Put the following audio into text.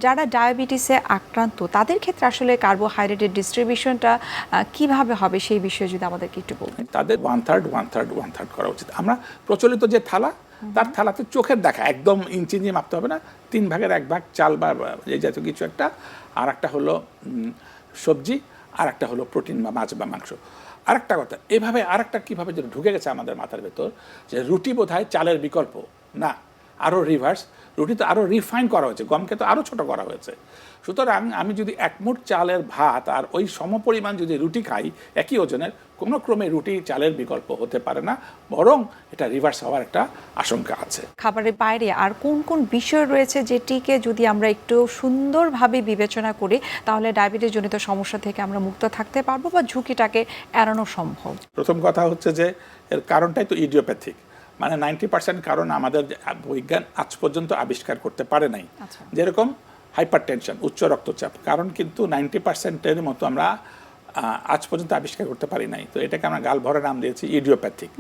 যারা ডায়াবেটিসে আক্রান্ত তাদের ক্ষেত্রে আসলে কার্বোহাইড্রেটের ডিস্ট্রিবিউশনটা কিভাবে হবে সেই বিষয়ে যদি আমাদেরকে একটু বলবেন। তাদের 1/3 করা উচিত। আমরা প্রচলিত যে থালা, তার থালাতে চোখের দেখা একদম ইঞ্চি নিয়ে মাপতে হবে না, 3/1 চাল বা এই জাতীয় কিছু একটা, আর একটা হলো সবজি, আর একটা হলো প্রোটিন বা মাছ বা মাংস। আরেকটা কথা, এভাবে আরেকটা কীভাবে যেন ঢুকে গেছে আমাদের মাথার ভেতর যে রুটি বোধহয় চালের বিকল্প না, আরও রিভার্স, রুটি তো আরও রিফাইন করা হয়েছে, গমকে তো আরও ছোট করা হয়েছে। সুতরাং আমি যদি 1 মুঠ চালের ভাত আর ওই সমপরিমাণ যদি রুটি খাই একই ওজনের, কোনো ক্রমে রুটি চালের বিকল্প হতে পারে না, বরং এটা রিভার্স হওয়ার একটা আশঙ্কা আছে। খাবারের বাইরে আর কোন কোন বিষয় রয়েছে যেটিকে যদি আমরা একটু সুন্দরভাবে বিবেচনা করি তাহলে ডায়াবেটিস জনিত সমস্যা থেকে আমরা মুক্ত থাকতে পারবো বা ঝুঁকিটাকে এড়ানো সম্ভব? প্রথম কথা হচ্ছে যে এর কারণটাই তো ইডিওপ্যাথিক, মানে 90% কারণ আমাদের বিজ্ঞান আজ পর্যন্ত আবিষ্কার করতে পারে নাই। যেরকম হাইপারটেনশন, উচ্চ রক্তচাপ, কারণ কিন্তু 90%-এর মতো আমরা আজ পর্যন্ত আবিষ্কার করতে পারি নাই। তো এটাকে আমরা গাল ভরা নাম দিয়েছি ইডিওপ্যাথিক।